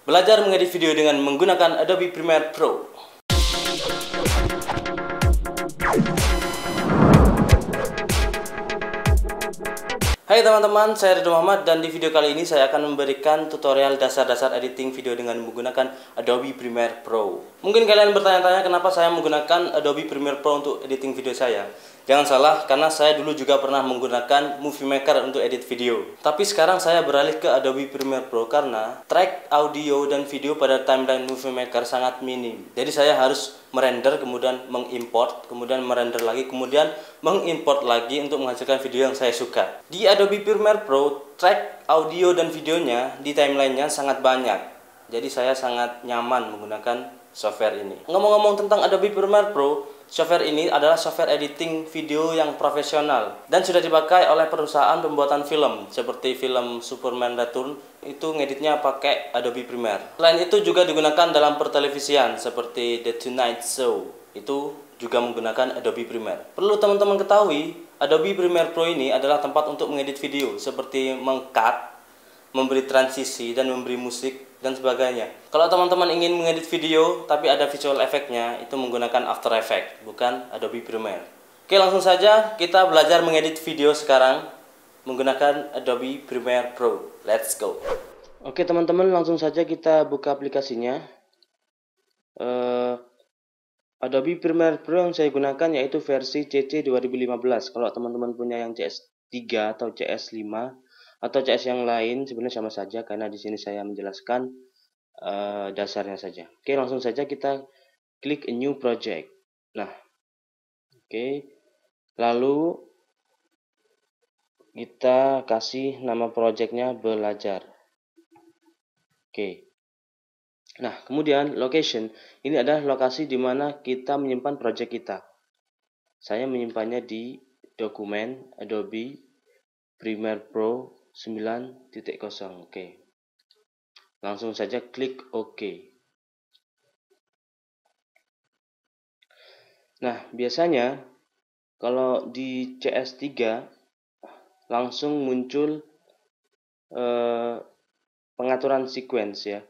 Belajar mengedit video dengan menggunakan Adobe Premiere Pro. Hai teman-teman, saya Ridho Muhammad dan di video kali ini saya akan memberikan tutorial dasar-dasar editing video dengan menggunakan Adobe Premiere Pro. Mungkin kalian bertanya-tanya kenapa saya menggunakan Adobe Premiere Pro untuk editing video saya. Jangan salah, karena saya dulu juga pernah menggunakan Movie Maker untuk edit video. Tapi sekarang saya beralih ke Adobe Premiere Pro karena track audio dan video pada timeline Movie Maker sangat minim. Jadi saya harus merender, kemudian mengimport, kemudian merender lagi, kemudian mengimport lagi untuk menghasilkan video yang saya suka. Di Adobe Premiere Pro, track audio dan videonya di timelinenya sangat banyak. Jadi saya sangat nyaman menggunakan software ini. Ngomong-ngomong tentang Adobe Premiere Pro, software ini adalah software editing video yang profesional dan sudah dipakai oleh perusahaan pembuatan film seperti film Superman Return, itu ngeditnya pakai Adobe Premiere. Selain itu juga digunakan dalam pertelevisian seperti The Tonight Show, itu juga menggunakan Adobe Premiere. Perlu teman-teman ketahui, Adobe Premiere Pro ini adalah tempat untuk mengedit video seperti meng-cut, memberi transisi, dan memberi musik dan sebagainya. Kalau teman-teman ingin mengedit video tapi ada visual efeknya, itu menggunakan After Effects, bukan Adobe Premiere. Oke, langsung saja kita belajar mengedit video sekarang menggunakan Adobe Premiere Pro. Let's go. Oke teman-teman, langsung saja kita buka aplikasinya. Adobe Premiere Pro yang saya gunakan yaitu versi CC 2015. Kalau teman-teman punya yang CS3 atau CS5 atau CS yang lain sebenarnya sama saja, karena di sini saya menjelaskan dasarnya saja. Oke, langsung saja kita klik a new project. Nah, oke. Lalu kita kasih nama projectnya belajar. Oke. Nah, kemudian location. Ini adalah lokasi di mana kita menyimpan project kita. Saya menyimpannya di dokumen Adobe Premiere Pro 9.0. Oke. Langsung saja klik OK. Nah, biasanya kalau di CS3 langsung muncul pengaturan sequence ya.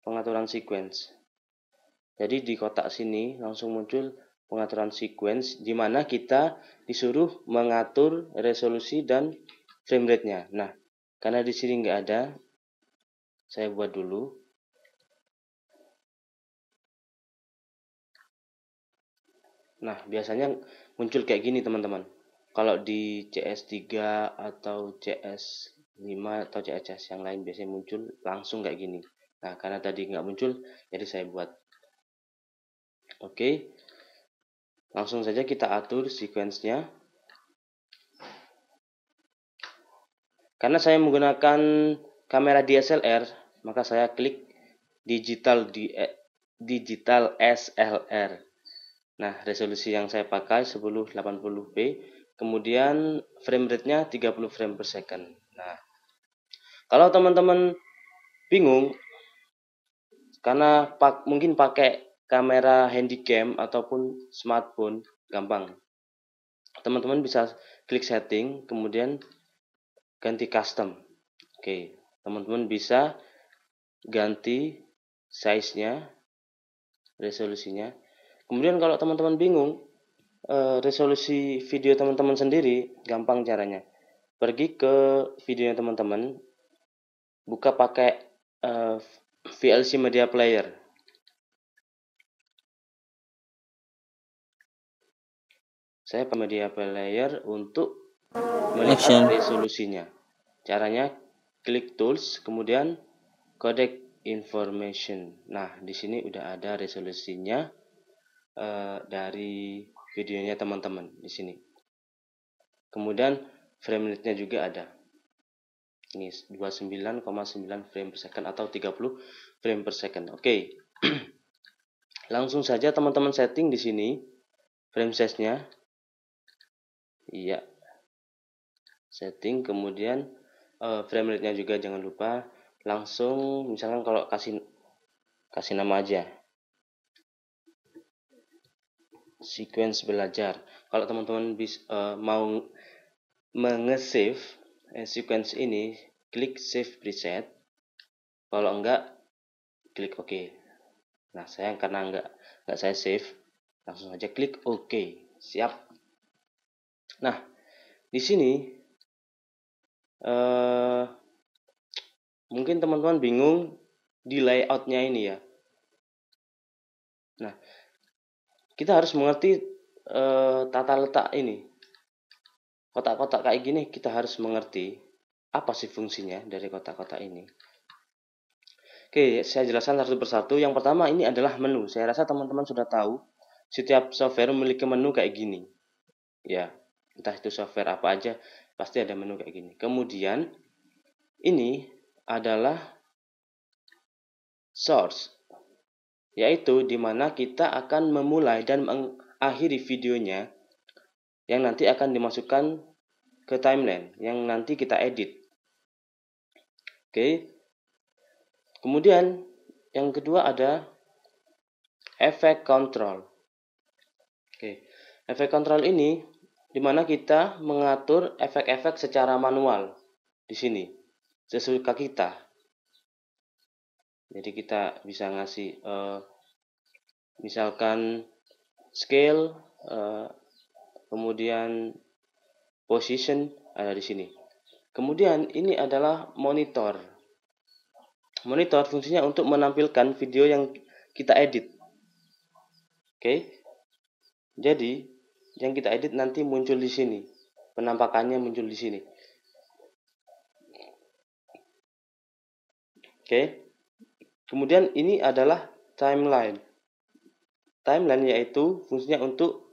Pengaturan sequence. Jadi di kotak sini langsung muncul pengaturan sequence di mana kita disuruh mengatur resolusi dan frame rate-nya. Nah, karena di sini nggak ada, saya buat dulu. Nah, biasanya muncul kayak gini teman-teman. Kalau di CS3 atau CS5 atau CS yang lain biasanya muncul langsung kayak gini. Nah, karena tadi nggak muncul, jadi saya buat. Oke, langsung saja kita atur sequence-nya. Karena saya menggunakan kamera DSLR, maka saya klik digital SLR. Nah, resolusi yang saya pakai 1080p, kemudian frame rate-nya 30 frame per second. Nah, kalau teman-teman bingung karena mungkin pakai kamera handycam ataupun smartphone, gampang. Teman-teman bisa klik setting, kemudian ganti custom. Oke, teman-teman bisa ganti size-nya, resolusinya. Kemudian kalau teman-teman bingung resolusi video teman-teman sendiri, gampang caranya. Pergi ke videonya teman-teman, buka pakai VLC Media Player. Saya pakai Media Player untuk melihat resolusinya. Caranya klik Tools, kemudian Codec Information. Nah, di sini udah ada resolusinya dari videonya teman-teman di sini. Kemudian frame rate-nya juga ada. Ini 29,9 frame per second atau 30 frame per second. Oke. Langsung saja teman-teman setting di sini frame size-nya. Iya. Setting, kemudian frame rate-nya juga jangan lupa. Langsung misalkan kalau kasih nama aja. Sequence belajar. Kalau teman-teman mau menge-save sequence ini, klik save preset. Kalau enggak, klik OK. Nah, saya karena nggak saya save, langsung aja klik OK. Siap. Nah, di sini mungkin teman-teman bingung di layoutnya ini ya. Nah, kita harus mengerti tata letak ini. Kotak-kotak kayak gini kita harus mengerti apa sih fungsinya dari kotak-kotak ini. Oke, saya jelaskan satu persatu. Yang pertama ini adalah menu. Saya rasa teman-teman sudah tahu setiap software memiliki menu kayak gini. Ya, entah itu software apa aja pasti ada menu kayak gini. Kemudian ini adalah source, yaitu dimana kita akan memulai dan mengakhiri videonya yang nanti akan dimasukkan ke timeline yang nanti kita edit. Oke. Kemudian yang kedua ada efek control. Oke. Efek control ini dimana kita mengatur efek-efek secara manual di sini sesuka kita. Jadi kita bisa ngasih misalkan scale, kemudian position ada di sini. Kemudian ini adalah monitor. Monitor fungsinya untuk menampilkan video yang kita edit. Oke. Jadi yang kita edit nanti muncul di sini. Penampakannya muncul di sini. Oke. Kemudian ini adalah timeline. Timeline yaitu fungsinya untuk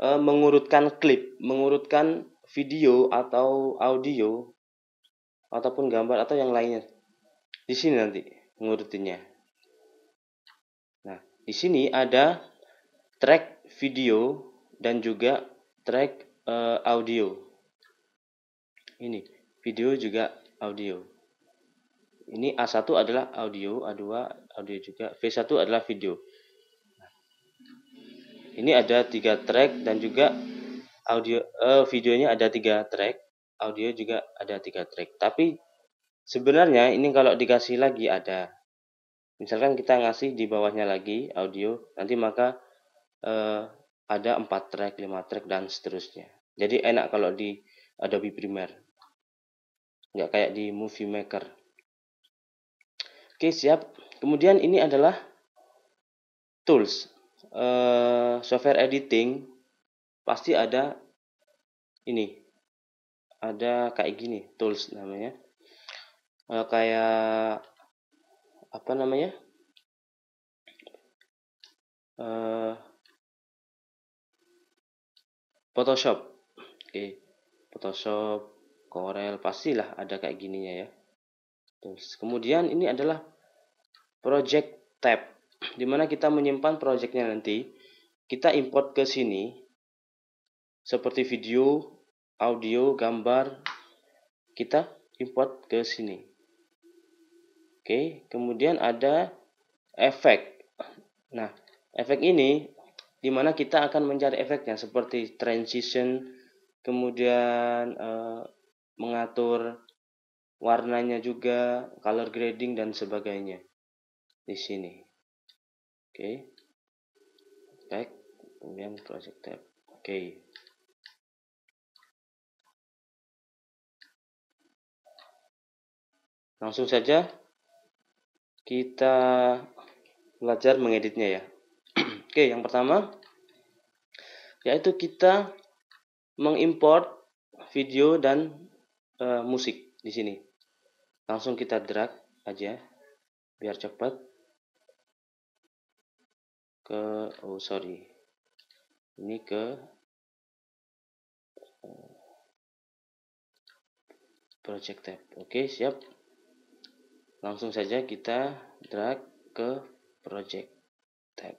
mengurutkan klip, mengurutkan video atau audio ataupun gambar atau yang lainnya. Di sini nanti ngurutinya. Nah, di sini ada track video dan juga track audio. Ini video juga audio. Ini A1 adalah audio, A2 audio juga, V1 adalah video. Ini ada 3 track dan juga audio videonya ada 3 track, audio juga ada 3 track. Tapi sebenarnya ini kalau dikasih lagi ada. Misalkan kita ngasih di bawahnya lagi audio, nanti maka ada 4 track, 5 track dan seterusnya. Jadi enak kalau di Adobe Premiere. Nggak kayak di Movie Maker. Oke, siap. Kemudian ini adalah tools. Software editing pasti ada ini. Ada kayak gini, tools namanya. Kayak apa namanya? Photoshop. Oke. Photoshop, Corel pastilah ada kayak gininya ya. Tools. Kemudian ini adalah project tab, dimana kita menyimpan projectnya nanti. Kita import ke sini seperti video, audio, gambar, kita import ke sini. Oke, kemudian ada efek. Nah, efek ini dimana kita akan mencari efeknya seperti transition, kemudian mengatur warnanya juga, color grading dan sebagainya di sini. Oke. Baik, kemudian project tab. Oke. Langsung saja kita belajar mengeditnya ya. Oke, yang pertama yaitu kita mengimport video dan musik di sini. Langsung kita drag aja biar cepat ke ini ke project tab. Oke, siap. Langsung saja kita drag ke project tab.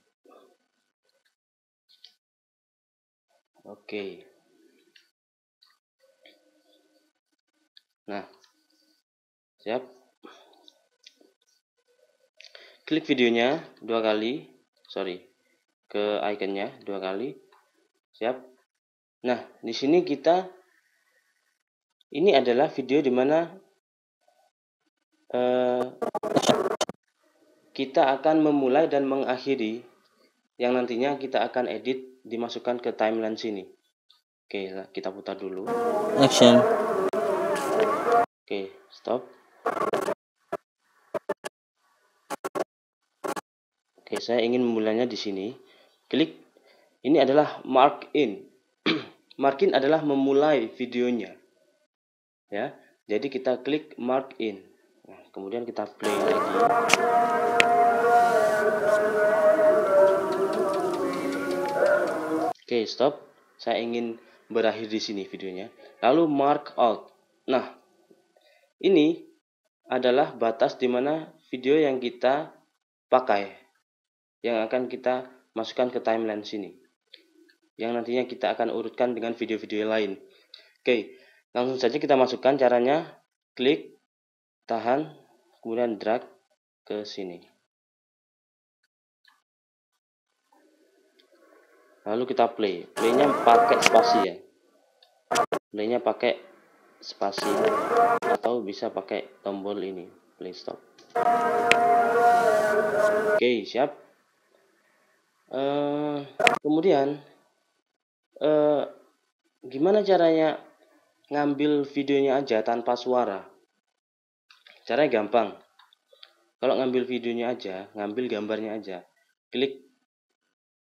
Oke. Nah, siap. Klik videonya 2 kali, ke ikonnya 2 kali. Siap. Nah, di sini ini adalah video di mana kita akan memulai dan mengakhiri yang nantinya kita akan edit dimasukkan ke timeline sini. Oke, kita putar dulu. Action. Oke, stop. Oke, saya ingin memulainya di sini. Klik. Ini adalah mark in. Mark in adalah memulai videonya. Ya. Jadi kita klik mark in. Nah, kemudian kita play lagi. Oke, stop. Saya ingin berakhir di sini videonya. Lalu mark out. Nah, ini adalah batas di mana video yang kita pakai, yang akan kita masukkan ke timeline sini, yang nantinya kita akan urutkan dengan video-video lain. Oke, langsung saja kita masukkan caranya. Klik, tahan, kemudian drag ke sini. Lalu kita play. Playnya pakai spasi ya. Playnya pakai spasi atau bisa pakai tombol ini, play stop. Oke, siap. Kemudian gimana caranya ngambil videonya aja tanpa suara? Caranya gampang. Kalau ngambil videonya aja, ngambil gambarnya aja, klik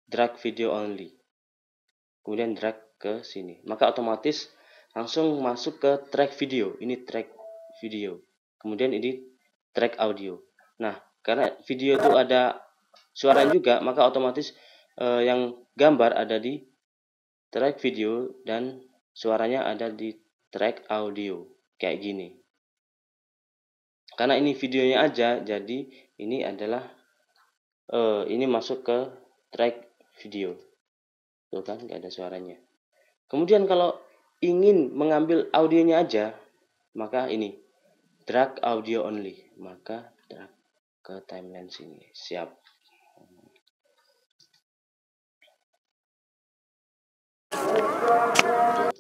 drag video only, kemudian drag ke sini, maka otomatis langsung masuk ke track video. Ini track video, kemudian ini track audio. Nah, karena video itu ada suara juga, maka otomatis yang gambar ada di track video dan suaranya ada di track audio, kayak gini. Karena ini videonya aja, jadi ini adalah ini masuk ke track video. Tuh kan, nggak ada suaranya. Kemudian kalau ingin mengambil audionya aja, maka ini drag audio only, maka drag ke timeline sini. Siap.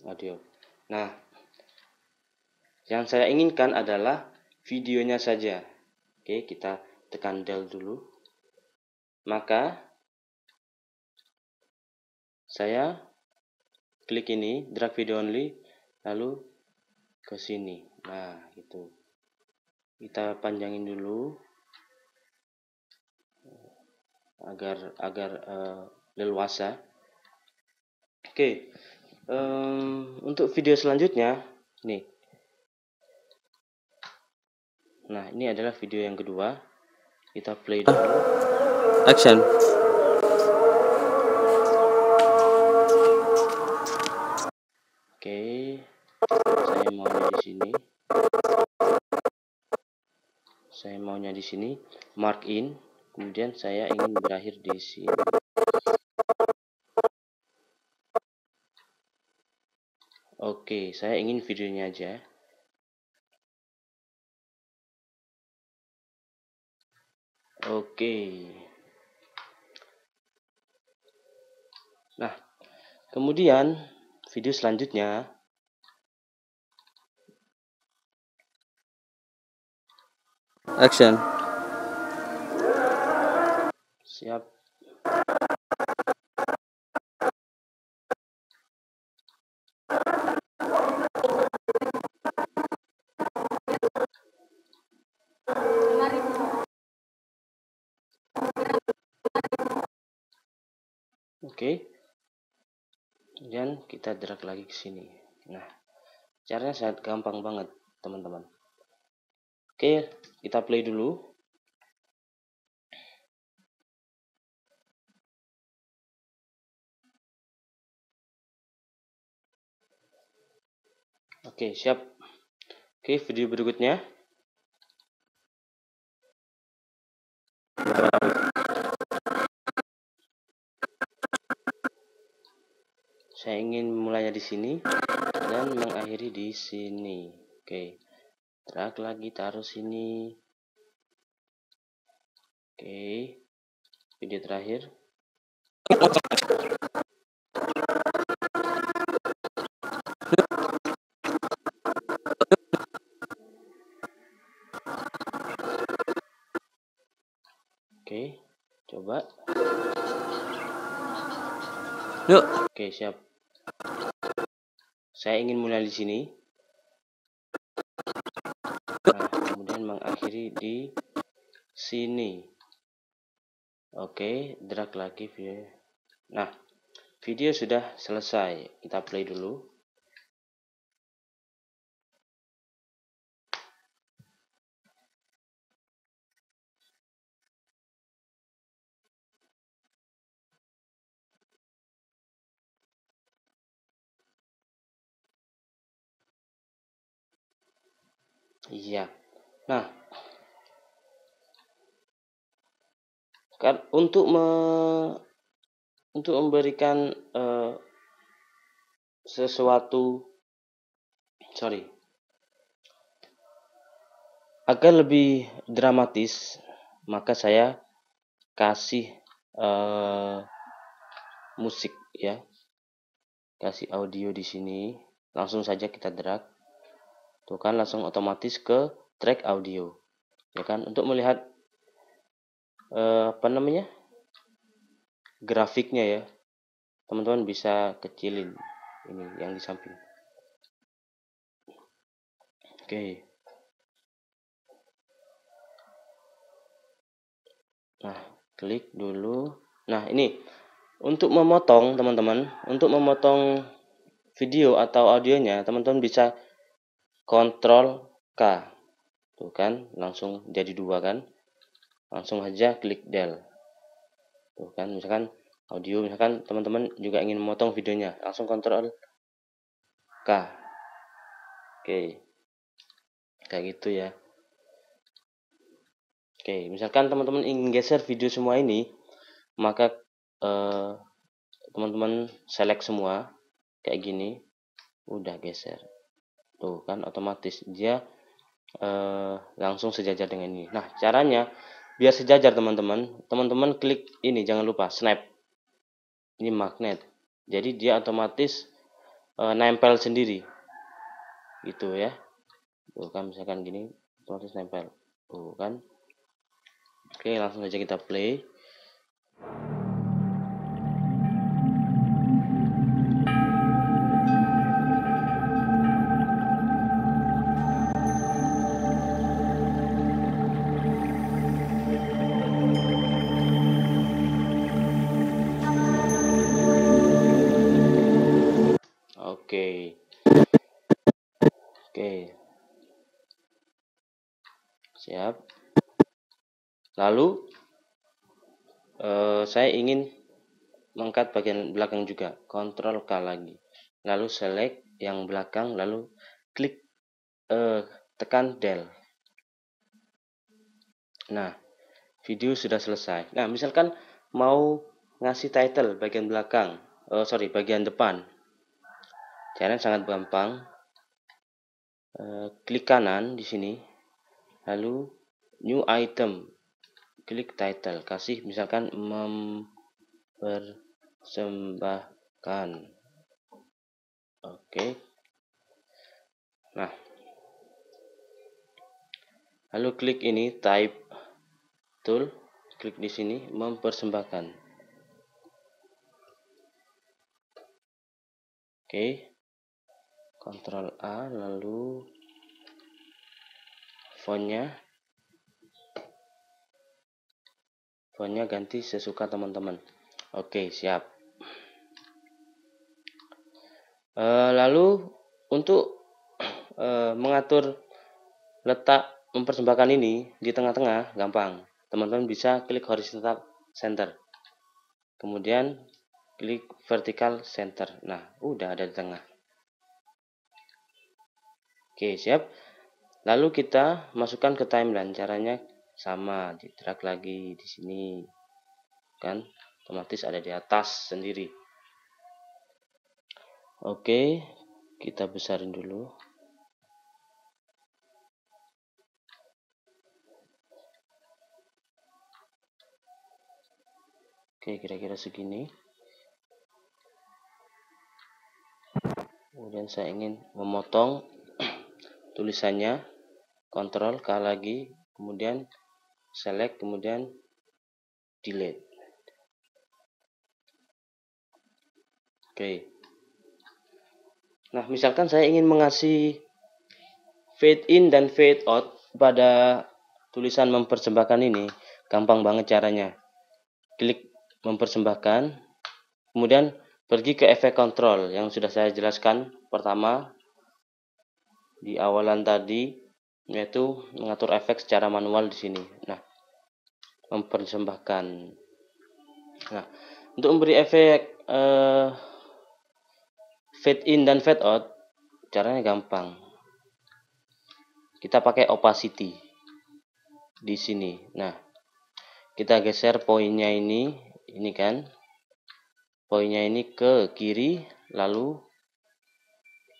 Audio. Nah, yang saya inginkan adalah videonya saja. Oke, kita tekan del dulu. Maka saya klik ini, drag video only, lalu ke sini. Nah, itu. Kita panjangin dulu agar leluasa. Oke. Untuk video selanjutnya, nih. Nah, ini adalah video yang kedua. Kita play dulu. Action. Oke, saya maunya di sini. Saya maunya di sini, mark in. Kemudian saya ingin berakhir di sini. Oke, saya ingin videonya aja. Oke. Nah, kemudian video selanjutnya. Action. Siap. Oke. Kemudian kita drag lagi ke sini. Nah, caranya sangat gampang banget, teman-teman. Oke, kita play dulu. Oke, siap. Oke, video berikutnya. Saya ingin memulainya di sini dan mengakhiri di sini. Oke, drag lagi, taruh sini. Oke, video terakhir. Oke, coba. Yuk. Oke, siap. Saya ingin mulai di sini. Nah, kemudian mengakhiri di sini. Oke, drag lagi video. Nah, video sudah selesai. Kita play dulu. Iya. Nah, kan untuk memberikan sesuatu, agar lebih dramatis, maka saya kasih musik ya, kasih audio di sini. Langsung saja kita drag, tuh kan langsung otomatis ke track audio, ya kan. Untuk melihat apa namanya, grafiknya ya, teman-teman bisa kecilin ini yang di samping. Oke. Nah, klik dulu. Nah, ini untuk memotong, teman-teman, untuk memotong video atau audionya, teman-teman bisa Ctrl K. Tuh kan, langsung jadi 2 kan. Langsung aja klik del. Tuh kan, misalkan audio, misalkan teman-teman juga ingin memotong videonya, langsung Ctrl K. Oke. Kayak gitu ya. Oke, misalkan teman-teman ingin geser video semua ini, maka teman-teman select semua kayak gini, udah geser. Tuh kan otomatis dia langsung sejajar dengan ini. Nah, caranya biar sejajar teman-teman klik ini, jangan lupa snap. Ini magnet. Jadi dia otomatis nempel sendiri. Gitu ya. Tuh kan misalkan gini, otomatis nempel. Tuh kan. Oke, langsung saja kita play. Oke. Oke. Siap. Lalu saya ingin mengangkat bagian belakang juga. Ctrl K lagi. Lalu select yang belakang, lalu klik tekan del. Nah, video sudah selesai. Nah, misalkan mau ngasih title bagian belakang, bagian depan. Caranya sangat gampang. Klik kanan di sini, lalu new item, klik title, kasih misalkan mempersembahkan. Oke. Nah, lalu klik ini type tool, klik di sini mempersembahkan. Oke. Ctrl A, lalu fontnya ganti sesuka teman-teman. Oke, siap. Lalu untuk mengatur letak mempersembahkan ini di tengah-tengah gampang. Teman-teman bisa klik horizontal center, kemudian klik vertical center. Nah, udah ada di tengah. Oke, siap. Lalu kita masukkan ke timeline. Caranya sama, di drag lagi di sini. Kan otomatis ada di atas sendiri. Oke, kita besarin dulu. Oke, kira-kira segini. Kemudian saya ingin memotong tulisannya, Ctrl K lagi, kemudian select, kemudian delete. Oke. Nah, misalkan saya ingin mengasih fade in dan fade out pada tulisan mempersembahkan ini, gampang banget caranya. Klik mempersembahkan, kemudian pergi ke efek kontrol yang sudah saya jelaskan pertama di awalan tadi, yaitu mengatur efek secara manual di sini. Nah, mempersembahkan. Nah, untuk memberi efek fade in dan fade out, caranya gampang. Kita pakai opacity di sini. Nah, kita geser poinnya ini kan, poinnya ini ke kiri, lalu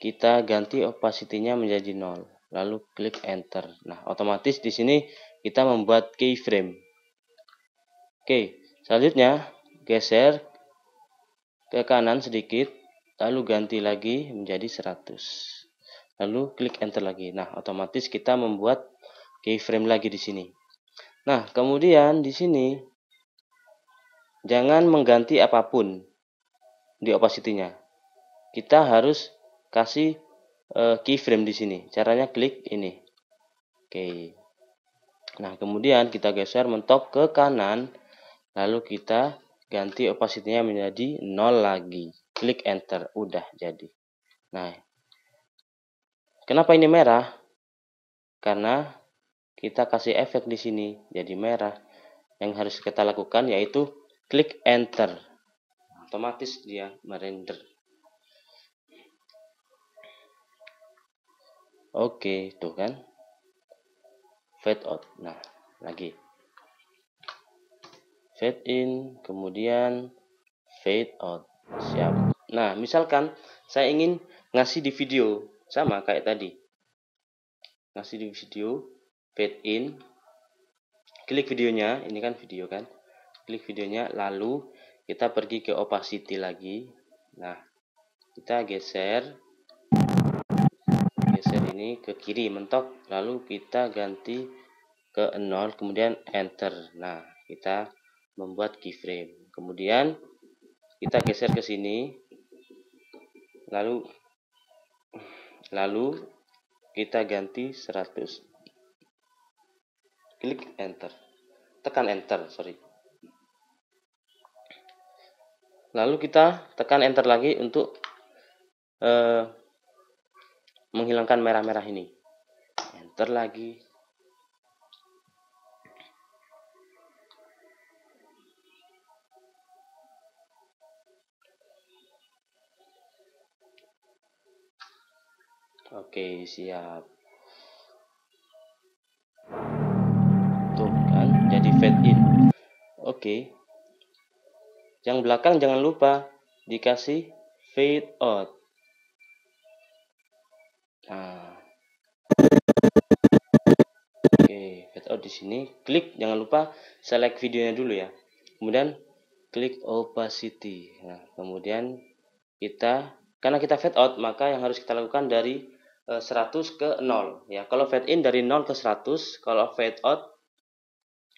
kita ganti opacity-nya menjadi 0, lalu klik enter. Nah, otomatis di sini kita membuat keyframe. Oke, selanjutnya geser ke kanan sedikit, lalu ganti lagi menjadi 100. Lalu klik enter lagi. Nah, otomatis kita membuat keyframe lagi di sini. Nah, kemudian di sini jangan mengganti apapun di opacity-nya. Kita harus kasih keyframe di sini. Caranya klik ini. Oke. Nah, kemudian kita geser mentok ke kanan, lalu kita ganti opacity-nya menjadi 0 lagi. Klik enter, udah jadi. Nah, kenapa ini merah? Karena kita kasih efek di sini jadi merah. Yang harus kita lakukan yaitu klik enter. Otomatis dia merender. Oke, tuh kan. Fade out. Nah, lagi. Fade in, kemudian fade out. Siap. Nah, misalkan saya ingin ngasih di video sama kayak tadi. Ngasih di video, fade in, klik videonya, ini kan video kan, klik videonya, lalu kita pergi ke opacity lagi. Nah, kita geser ini ke kiri mentok, lalu kita ganti ke 0, kemudian enter. Nah, kita membuat keyframe. Kemudian kita geser ke sini, lalu kita ganti 100. Klik enter. Tekan enter, sorry. Lalu kita tekan enter lagi untuk menghilangkan merah-merah ini. Enter lagi. Oke, siap. Tuh kan, jadi fade in. Oke. Yang belakang jangan lupa dikasih fade out. Nah. Oke, fade out di sini. Klik, jangan lupa select videonya dulu ya. Kemudian klik opacity. Nah, kemudian karena kita fade out, maka yang harus kita lakukan dari 100 ke 0 ya. Kalau fade in dari 0 ke 100, kalau fade out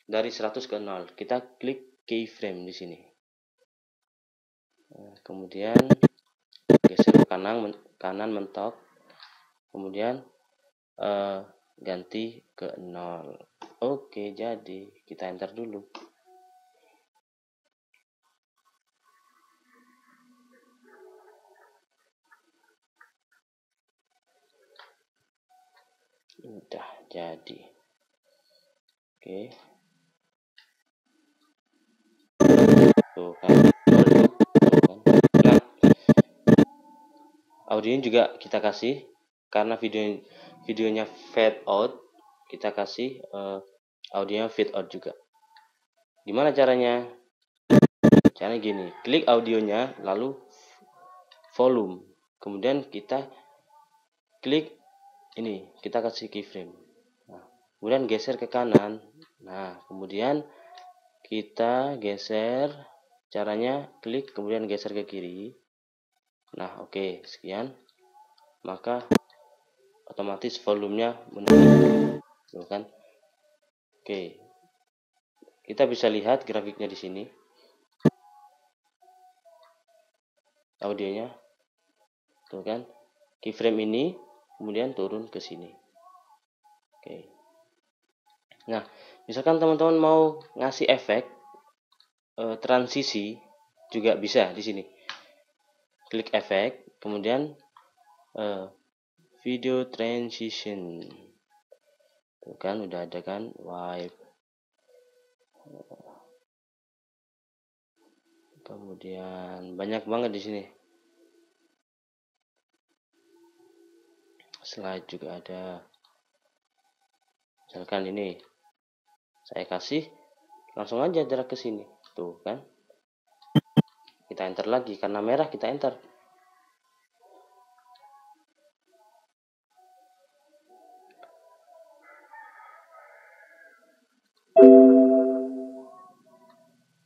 dari 100 ke 0. Kita klik keyframe di sini. Nah, kemudian geser ke kanan mentok. Kemudian ganti ke 0. Oke, jadi kita enter dulu. Udah jadi. Oke. Tuh kan. Nah, audionya juga kita kasih, karena videonya fade out, kita kasih audionya fade out juga. Gimana caranya? Caranya gini, klik audionya, lalu volume, kemudian kita klik ini, kita kasih keyframe. Nah, kemudian geser ke kanan. Nah, kemudian kita geser, caranya klik kemudian geser ke kiri. Nah, oke, sekian. Maka otomatis volumenya menurun, tuh kan. Oke, Kita bisa lihat grafiknya di sini. Audionya. Tuh kan. Keyframe ini kemudian turun ke sini. Oke. Nah, misalkan teman-teman mau ngasih efek transisi juga bisa di sini. Klik efek, kemudian video transition. Tuh kan udah ada kan, wipe. Kemudian banyak banget di sini. Slide juga ada. Misalkan ini saya kasih langsung aja jarak ke sini. Tuh kan. Kita enter lagi karena merah, kita enter.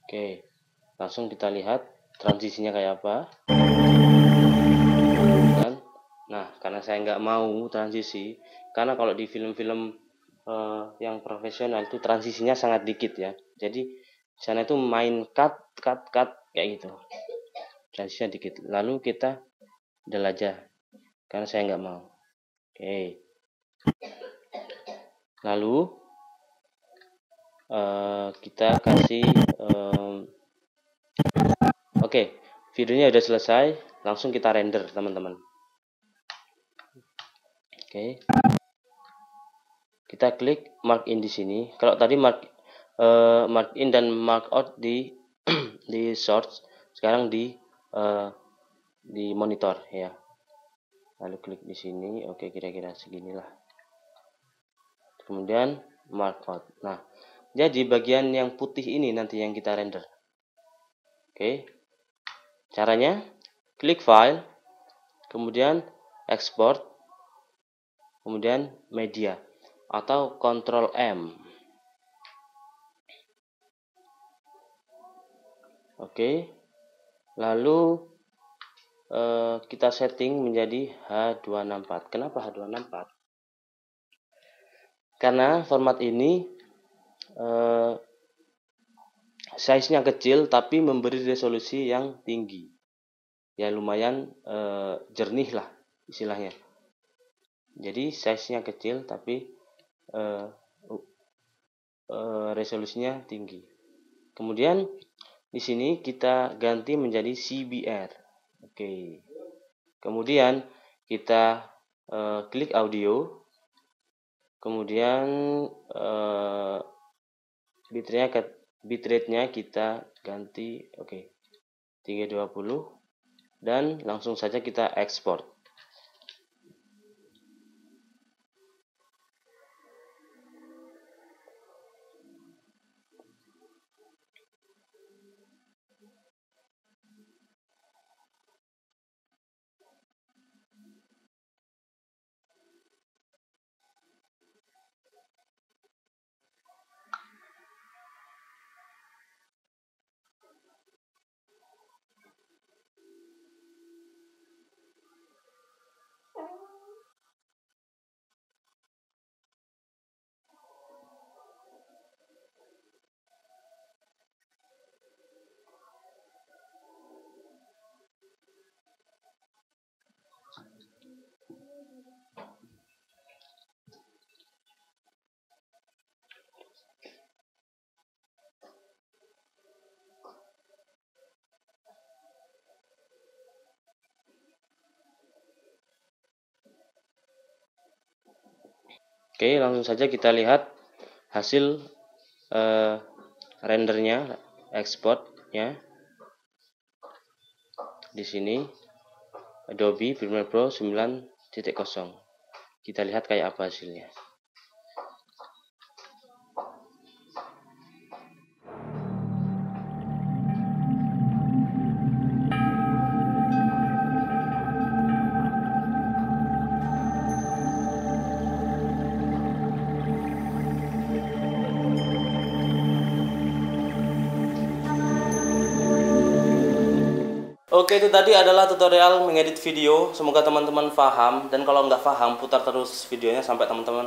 Oke. Langsung kita lihat transisinya kayak apa. Kan? Nah, karena saya nggak mau transisi, karena kalau di film-film yang profesional itu transisinya sangat dikit ya. Jadi sana itu main cut kayak gitu. Transisinya dikit. Lalu kita del aja, karena saya nggak mau. Oke. Lalu kita kasih Oke, videonya udah selesai, langsung kita render teman-teman. Oke, kita klik mark in di sini. Kalau tadi mark in dan mark out di di source, sekarang di monitor ya. Lalu klik di sini, oke kira-kira seginilah. Kemudian mark out. Nah, jadi bagian yang putih ini nanti yang kita render. Oke. Caranya klik file, kemudian export, kemudian media atau Ctrl M. Oke. Lalu kita setting menjadi H264. Kenapa H264? Karena format ini size-nya kecil tapi memberi resolusi yang tinggi. Ya lumayan jernih lah istilahnya. Jadi size-nya kecil tapi resolusinya tinggi. Kemudian di sini kita ganti menjadi CBR. Oke. Kemudian kita klik audio. Kemudian bitrate-nya kita ganti 320 dan langsung saja kita ekspor. Oke, langsung saja kita lihat hasil rendernya, exportnya. Di sini Adobe Premiere Pro 9.0. Kita lihat kayak apa hasilnya. Oke, itu tadi adalah tutorial mengedit video. Semoga teman-teman paham, dan kalau nggak paham putar terus videonya sampai teman-teman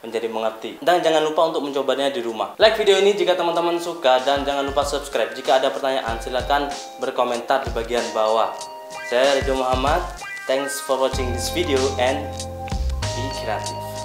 menjadi mengerti. Dan jangan lupa untuk mencobanya di rumah. Like video ini jika teman-teman suka, dan jangan lupa subscribe. Jika ada pertanyaan silahkan berkomentar di bagian bawah. Saya Ridho Muhammad. Thanks for watching this video and be creative.